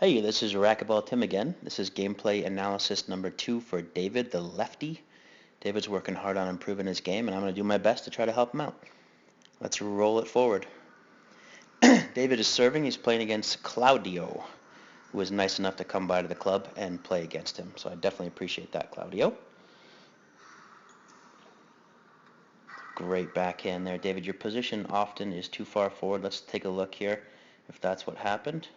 Hey, this is Racquetball Tim again. This is gameplay analysis number 2 for David, the lefty. David's working hard on improving his game, and I'm going to do my best to try to help him out. Let's roll it forward. David is serving. He's playing against Claudio, who was nice enough to come by to the club and play against him. So I definitely appreciate that, Claudio. Great backhand there, David. Your position often is too far forward. Let's take a look here if that's what happened.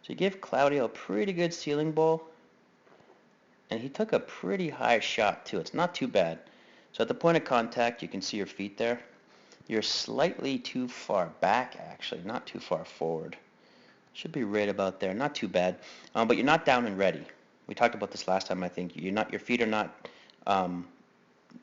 So you give Claudio a pretty good ceiling ball, and he took a pretty high shot too. It's not too bad. So at the point of contact, you can see your feet there. You're slightly too far back, actually, not too far forward. Should be right about there, not too bad. But you're not down and ready. We talked about this last time, I think. Your feet are not down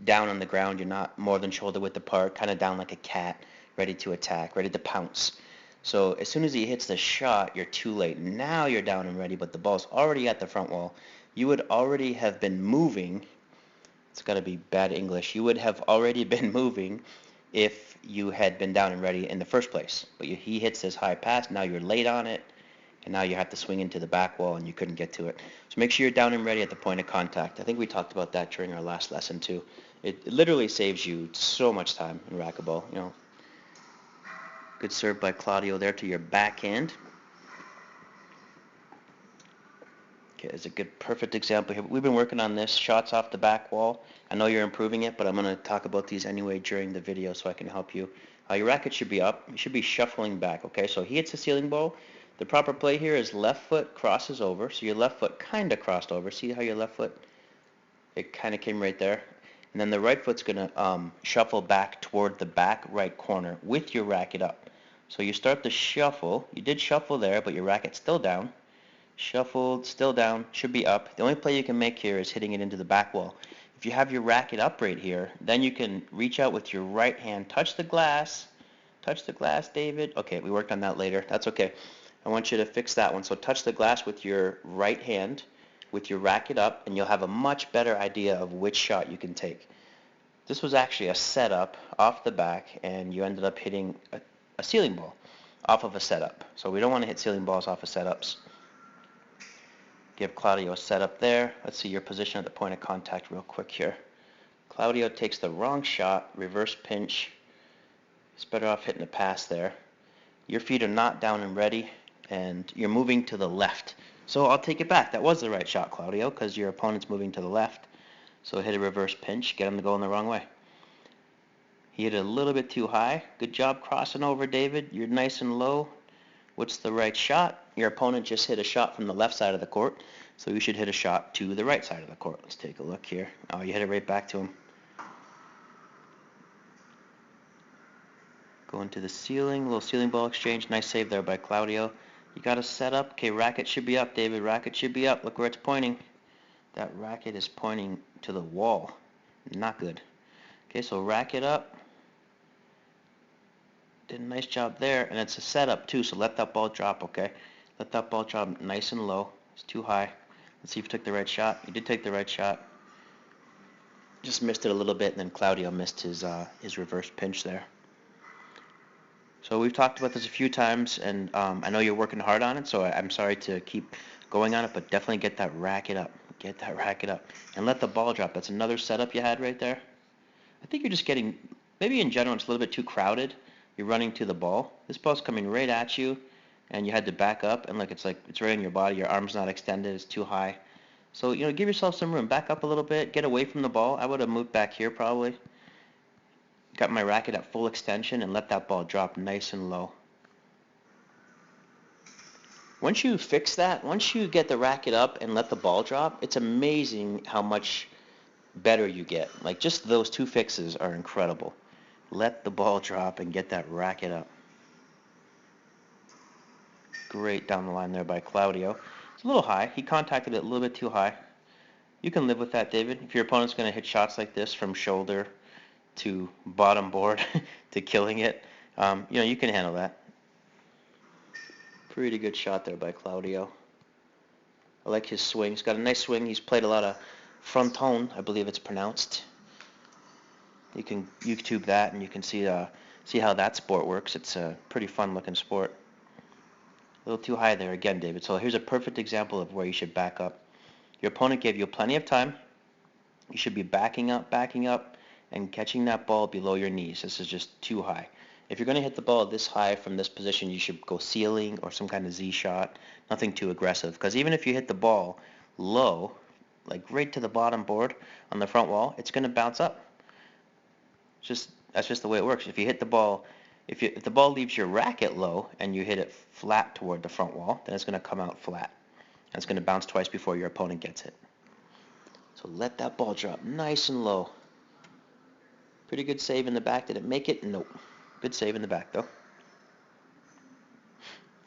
on the ground. You're not more than shoulder width apart, kind of down like a cat, ready to attack, ready to pounce. So as soon as he hits the shot, you're too late. Now you're down and ready, but the ball's already at the front wall. You would already have been moving. It's got to be bad English. You would have already been moving if you had been down and ready in the first place. But he hits this high pass. Now you're late on it, and now you have to swing into the back wall, and you couldn't get to it. So make sure you're down and ready at the point of contact. I think we talked about that during our last lesson too. It literally saves you so much time in racquetball. Good serve by Claudio there to your backhand. Okay, it's a good, perfect example here. We've been working on this, shots off the back wall. I know you're improving it, but I'm going to talk about these anyway during the video so I can help you. Your racket should be up. You should be shuffling back, okay? So he hits the ceiling ball. The proper play here is left foot crosses over. So your left foot kind of crossed over. See how your left foot, it kind of came right there. And then the right foot's going to shuffle back toward the back right corner with your racket up. So you start the shuffle. You did shuffle there, but your racket's still down. Shuffled, still down, should be up. The only play you can make here is hitting it into the back wall. If you have your racket up right here, then you can reach out with your right hand, touch the glass, David. Okay, we worked on that later. That's okay. I want you to fix that one. So touch the glass with your right hand, with your racket up, and you'll have a much better idea of which shot you can take. This was actually a setup off the back, and you ended up hitting a ceiling ball off of a setup. So we don't want to hit ceiling balls off of setups. Give Claudio a setup there. Let's see your position at the point of contact real quick here. Claudio takes the wrong shot, reverse pinch. He's better off hitting a pass there. Your feet are not down and ready, and you're moving to the left. So I'll take it back. That was the right shot, Claudio, because your opponent's moving to the left. So hit a reverse pinch, get him to go in the wrong way. He hit it a little bit too high. Good job crossing over, David. You're nice and low. What's the right shot? Your opponent just hit a shot from the left side of the court, so you should hit a shot to the right side of the court. Let's take a look here. Oh, you hit it right back to him. Going to the ceiling, little ceiling ball exchange. Nice save there by Claudio. You got to set up. Okay, racket should be up, David. Racket should be up. Look where it's pointing. That racket is pointing to the wall. Not good. Okay, so racket up. Did a nice job there, and it's a setup too, so let that ball drop, okay? Let that ball drop nice and low. It's too high. Let's see if you took the right shot. You did take the right shot. Just missed it a little bit, and then Claudio missed his reverse pinch there. So we've talked about this a few times, and I know you're working hard on it, so I'm sorry to keep going on it, but definitely get that racket up. Get that racket up. And let the ball drop. That's another setup you had right there. I think you're just getting, maybe in general it's a little bit too crowded. You're running to the ball. This ball's coming right at you, and you had to back up, and look, it's right on your body. Your arm's not extended. It's too high. So, give yourself some room. Back up a little bit. Get away from the ball. I would have moved back here probably. Got my racket at full extension and let that ball drop nice and low. Once you fix that, once you get the racket up and let the ball drop, it's amazing how much better you get. Like, just those two fixes are incredible. Let the ball drop and get that racket up. Great down the line there by Claudio. It's a little high. He contacted it a little bit too high. You can live with that, David. If your opponent's going to hit shots like this from shoulder to bottom board to killing it, you can handle that. Pretty good shot there by Claudio. I like his swing. He's got a nice swing. He's played a lot of fronton, I believe it's pronounced. You can YouTube that, and you can see how that sport works. It's a pretty fun-looking sport. A little too high there again, David. So here's a perfect example of where you should back up. Your opponent gave you plenty of time. You should be backing up, and catching that ball below your knees. This is just too high. If you're going to hit the ball this high from this position, you should go ceiling or some kind of Z shot. Nothing too aggressive. Because even if you hit the ball low, like right to the bottom board on the front wall, it's going to bounce up. That's just the way it works. If you hit the ball, if the ball leaves your racket low and you hit it flat toward the front wall, then it's going to come out flat. And it's going to bounce twice before your opponent gets it. So let that ball drop nice and low. Pretty good save in the back. Did it make it? Nope. Good save in the back, though.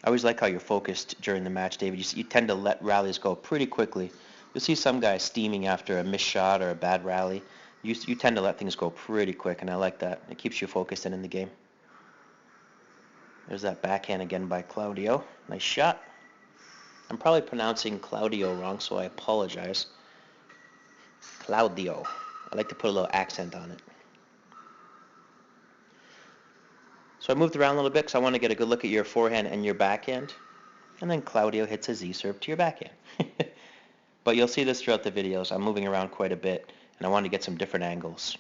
I always like how you're focused during the match, David. You tend to let rallies go pretty quickly. You'll see some guys steaming after a missed shot or a bad rally. You tend to let things go pretty quick, and I like that. It keeps you focused and in the game. There's that backhand again by Claudio. Nice shot. I'm probably pronouncing Claudio wrong, so I apologize. Claudio. I like to put a little accent on it. So I moved around a little bit because I want to get a good look at your forehand and your backhand. And then Claudio hits a Z serve to your backhand. But you'll see this throughout the videos. I'm moving around quite a bit, and I want to get some different angles.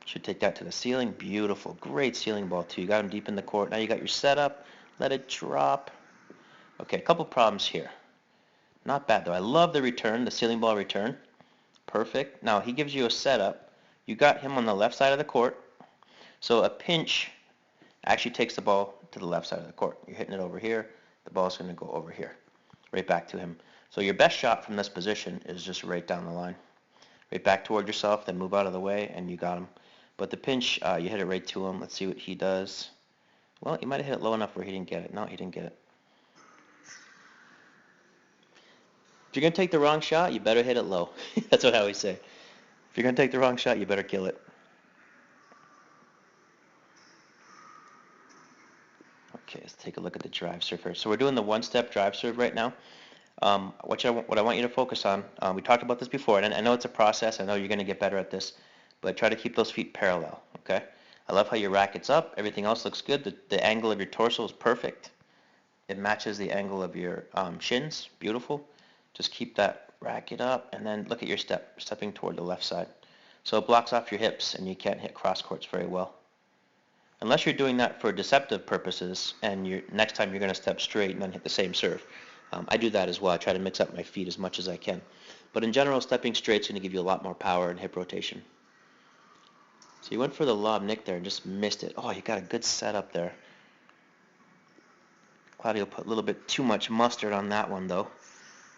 Should take that to the ceiling. Beautiful. Great ceiling ball, too. You got him deep in the court. Now you got your setup. Let it drop. Okay, a couple problems here. Not bad, though. I love the return, the ceiling ball return. Perfect. Now, he gives you a setup. You got him on the left side of the court. So a pinch actually takes the ball to the left side of the court. You're hitting it over here. The ball's going to go over here, right back to him. So your best shot from this position is just right down the line. Right back toward yourself, then move out of the way, and you got him. But the pinch, you hit it right to him. Let's see what he does. Well, he might have hit it low enough where he didn't get it. No, he didn't get it. If you're going to take the wrong shot, you better hit it low. That's what I always say. If you're going to take the wrong shot, you better kill it. Okay, let's take a look at the drive serve here. So we're doing the one-step drive serve right now. What I want you to focus on, we talked about this before, and I know it's a process. I know you're going to get better at this, but try to keep those feet parallel, okay? I love how your racket's up. Everything else looks good. The angle of your torso is perfect. It matches the angle of your shins. Beautiful. Just keep that racket up, and then look at your stepping toward the left side. So it blocks off your hips, and you can't hit cross courts very well. Unless you're doing that for deceptive purposes, and next time you're going to step straight and then hit the same serve. I do that as well. I try to mix up my feet as much as I can. But in general, stepping straight is going to give you a lot more power and hip rotation. So you went for the lob nick there and just missed it. Oh, you got a good setup there. Claudio put a little bit too much mustard on that one, though.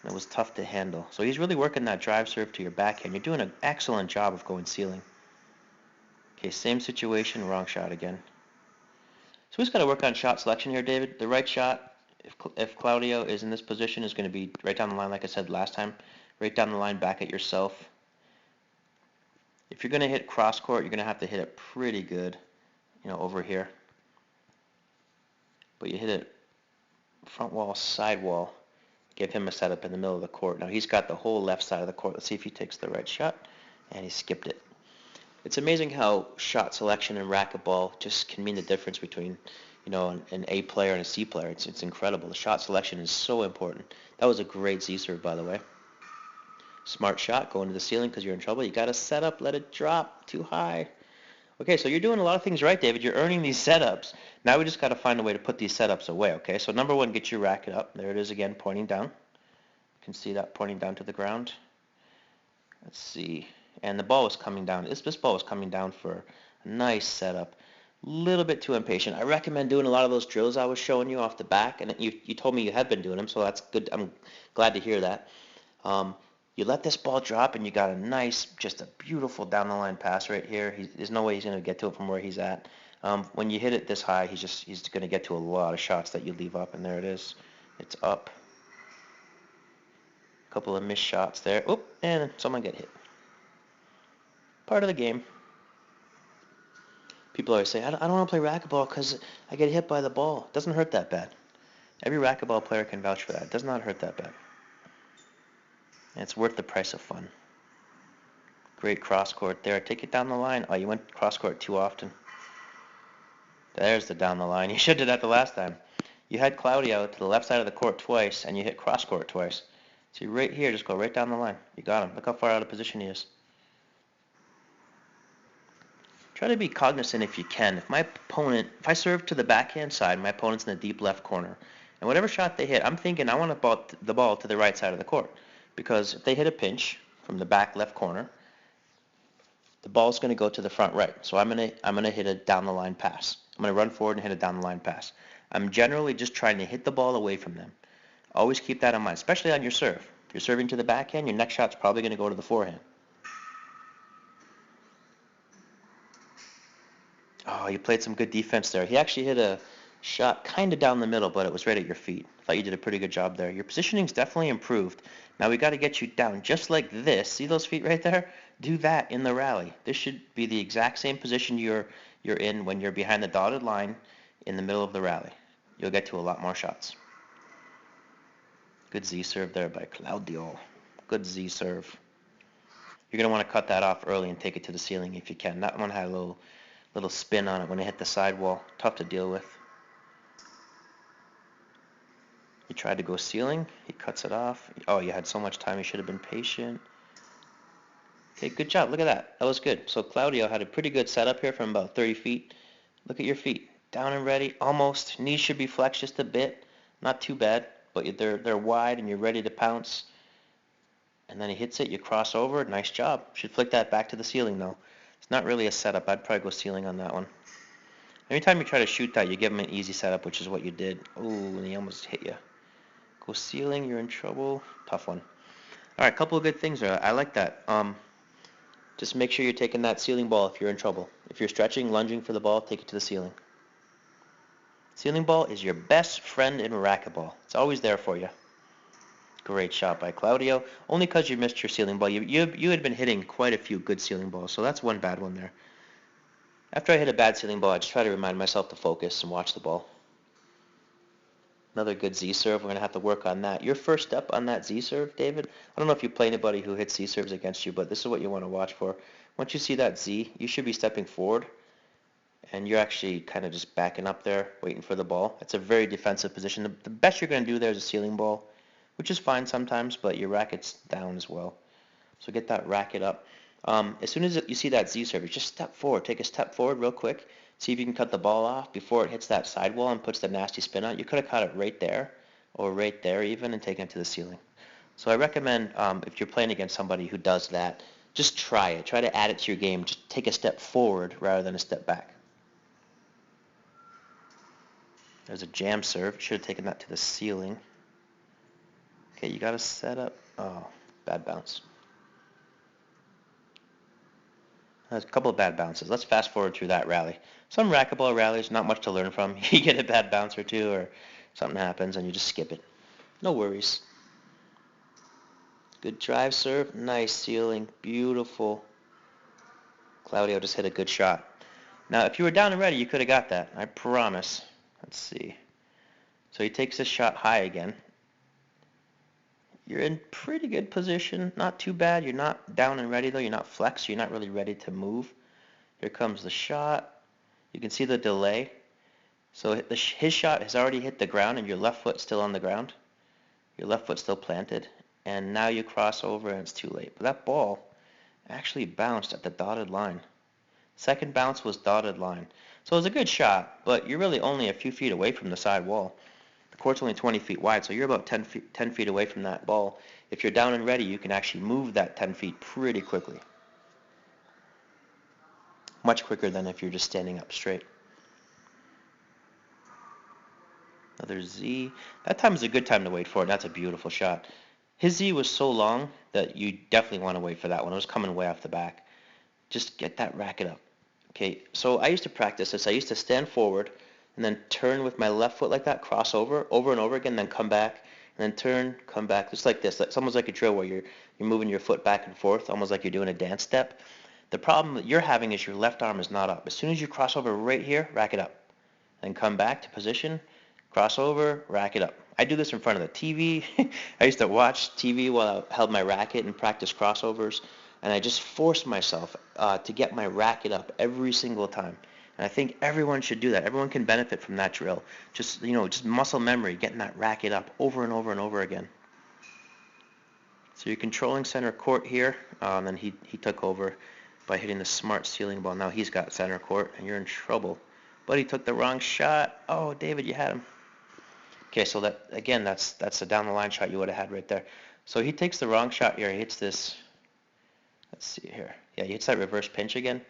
It was tough to handle. So he's really working that drive serve to your backhand. You're doing an excellent job of going ceiling. Okay, same situation, wrong shot again. So we've got to work on shot selection here, David. The right shot, if Claudio is in this position, is going to be right down the line, like I said last time. Right down the line, back at yourself. If you're going to hit cross court, you're going to have to hit it pretty good, over here. But you hit it front wall, side wall. Give him a setup in the middle of the court. Now he's got the whole left side of the court. Let's see if he takes the right shot. And he skipped it. It's amazing how shot selection and racquetball just can mean the difference between, an A player and a C player. It's incredible. The shot selection is so important. That was a great Z serve, by the way. Smart shot, going to the ceiling because you're in trouble. You got to set up, let it drop too high. Okay, so you're doing a lot of things right, David. You're earning these setups. Now we just got to find a way to put these setups away, okay? So number one, get your racket up. There it is again, pointing down. You can see that pointing down to the ground. Let's see. And the ball was coming down. This ball was coming down for a nice setup. A little bit too impatient. I recommend doing a lot of those drills I was showing you off the back. And you told me you had been doing them, so that's good. I'm glad to hear that. You let this ball drop, and you got a nice, just a beautiful down-the-line pass right here. There's no way he's going to get to it from where he's at. When you hit it this high, he's going to get to a lot of shots that you leave up, and there it is. It's up. A couple of missed shots there. Oop, and someone get hit. Part of the game. People always say, I don't want to play racquetball because I get hit by the ball. It doesn't hurt that bad. Every racquetball player can vouch for that. It does not hurt that bad. And it's worth the price of fun. Great cross court there. Take it down the line. Oh, you went cross court too often. There's the down the line. You should have did that the last time. You had Claudio to the left side of the court twice, and you hit cross court twice. So you right here, just go right down the line. You got him. Look how far out of position he is. Try to be cognizant if you can. If I serve to the backhand side, my opponent's in the deep left corner. And whatever shot they hit, I'm thinking I want the ball to the right side of the court. Because if they hit a pinch from the back left corner, the ball's going to go to the front right. So I'm going to hit a down the line pass. I'm going to run forward and hit a down the line pass. I'm generally just trying to hit the ball away from them. Always keep that in mind, especially on your serve. If you're serving to the backhand, your next shot's probably going to go to the forehand. Oh, you played some good defense there. He actually hit a shot kind of down the middle, but it was right at your feet. I thought you did a pretty good job there. Your positioning's definitely improved. Now we got to get you down just like this. See those feet right there? Do that in the rally. This should be the exact same position you're in when you're behind the dotted line in the middle of the rally. You'll get to a lot more shots. Good Z serve there by Claudio. Good Z serve. You're going to want to cut that off early and take it to the ceiling if you can. That one had a little spin on it when it hit the sidewall. Tough to deal with. He tried to go ceiling. He cuts it off. Oh, you had so much time. You should have been patient. Okay, good job. Look at that. That was good. So Claudio had a pretty good setup here from about 30 feet. Look at your feet. Down and ready. Almost. Knees should be flexed just a bit. Not too bad, but they're wide and you're ready to pounce. And then he hits it. You cross over. Nice job. Should flick that back to the ceiling, though. It's not really a setup. I'd probably go ceiling on that one. Anytime you try to shoot that, you give him an easy setup, which is what you did. Oh, and he almost hit you. Go ceiling. You're in trouble. Tough one. All right, a couple of good things there. I like that. Just make sure you're taking that ceiling ball if you're in trouble. If you're stretching, lunging for the ball, take it to the ceiling. Ceiling ball is your best friend in racquetball. It's always there for you. Great shot by Claudio. Only because you missed your ceiling ball. You had been hitting quite a few good ceiling balls, so that's one bad one there. After I hit a bad ceiling ball, I just try to remind myself to focus and watch the ball. Another good Z serve. We're going to have to work on that. Your first step on that Z serve, David, I don't know if you play anybody who hits Z serves against you, but this is what you want to watch for. Once you see that Z, you should be stepping forward, and you're actually kind of just backing up there, waiting for the ball. It's a very defensive position. The best you're going to do there is a ceiling ball, which is fine sometimes, but your racket's down as well. So get that racket up. As soon as you see that Z serve, just step forward. Take a step forward real quick. See if you can cut the ball off before it hits that sidewall and puts the nasty spin on it. You could have caught it right there or right there even and taken it to the ceiling. So I recommend if you're playing against somebody who does that, just try it. Try to add it to your game. Just take a step forward rather than a step back. There's a jam serve. Should have taken that to the ceiling. Okay, you got to set up. Oh, bad bounce. There's a couple of bad bounces. Let's fast forward through that rally. Some racquetball rallies, not much to learn from. You get a bad bounce or two or something happens and you just skip it. No worries. Good drive serve. Nice ceiling. Beautiful. Claudio just hit a good shot. Now, if you were down and ready, you could have got that. I promise. Let's see. So he takes this shot high again. You're in pretty good position. Not too bad. You're not down and ready, though. You're not flexed. You're not really ready to move. Here comes the shot. You can see the delay. So his shot has already hit the ground, and your left foot's still on the ground. Your left foot's still planted. And now you cross over, and it's too late. But that ball actually bounced at the dotted line. Second bounce was dotted line. So it was a good shot, but you're really only a few feet away from the side wall. The court's only 20 feet wide, so you're about 10 feet away from that ball. If you're down and ready, you can actually move that 10 feet pretty quickly. Much quicker than if you're just standing up straight. Another Z. That time is a good time to wait for it. That's a beautiful shot. His Z was so long that you definitely want to wait for that one. It was coming way off the back. Just get that racket up. Okay, so I used to practice this. I used to stand forward and then turn with my left foot like that, cross over and over again, then come back, and then turn, come back, just like this. It's almost like a drill where you're moving your foot back and forth, almost like you're doing a dance step. The problem that you're having is your left arm is not up. As soon as you cross over right here, rack it up. Then come back to position, cross over, rack it up. I do this in front of the TV. I used to watch TV while I held my racket and practice crossovers, and I just forced myself to get my racket up every single time. And I think everyone should do that. Everyone can benefit from that drill. Just, just muscle memory, getting that racket up over and over and over again. So you're controlling center court here, and he took over by hitting the smart ceiling ball. Now he's got center court, and you're in trouble. But he took the wrong shot. Oh, David, you had him. Okay, so that's a down the line shot you would have had right there. So he takes the wrong shot here. He hits this. Let's see here. Yeah, he hits that reverse pinch again,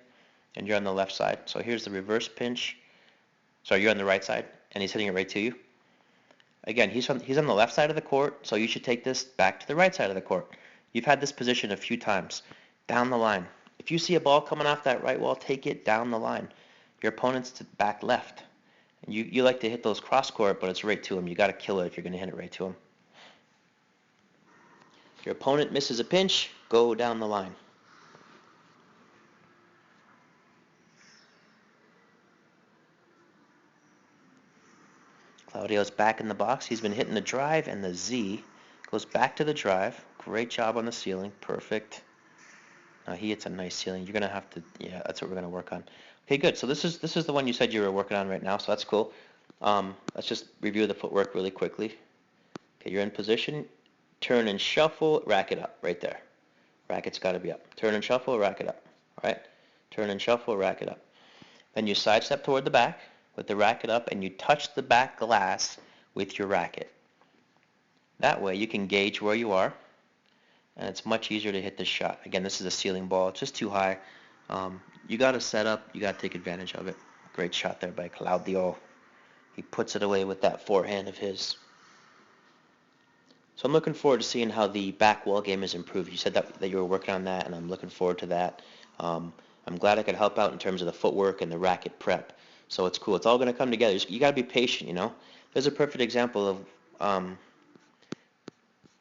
and you're on the left side. So here's the reverse pinch. Sorry, you're on the right side, and he's hitting it right to you. Again, he's on the left side of the court, so you should take this back to the right side of the court. You've had this position a few times. Down the line. If you see a ball coming off that right wall, take it down the line. Your opponent's to back left. And you like to hit those cross court, but it's right to him. You got to kill it if you're going to hit it right to him. If your opponent misses a pinch, go down the line. Claudio's back in the box. He's been hitting the drive and the Z. Goes back to the drive. Great job on the ceiling. Perfect. Now he hits a nice ceiling. You're going to have to, yeah, that's what we're going to work on. Okay, good. So this is the one you said you were working on right now, so that's cool. Let's just review the footwork really quickly. Okay, you're in position. Turn and shuffle, rack it up right there. Racket's got to be up. Turn and shuffle, rack it up. All right? Turn and shuffle, rack it up. Then you sidestep toward the back with the racket up, and you touch the back glass with your racket. That way you can gauge where you are, and it's much easier to hit this shot. Again, this is a ceiling ball. It's just too high. You got to set up. You got to take advantage of it. Great shot there by Claudio. He puts it away with that forehand of his. So I'm looking forward to seeing how the back wall game is improved. You said that you were working on that, and I'm looking forward to that. I'm glad I could help out in terms of the footwork and the racket prep. So it's cool. It's all going to come together. You got to be patient, There's a perfect example of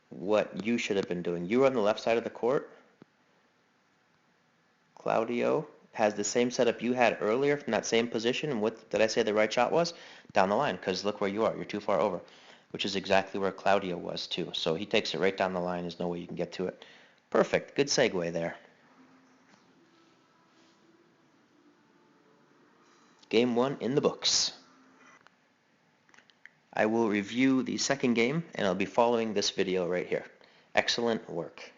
what you should have been doing. You were on the left side of the court. Claudio has the same setup you had earlier from that same position. And what did I say the right shot was? Down the line, because look where you are. You're too far over, which is exactly where Claudio was too. So he takes it right down the line. There's no way you can get to it. Perfect. Good segue there. Game 1 in the books. I will review the second game, and I'll be following this video right here. Excellent work.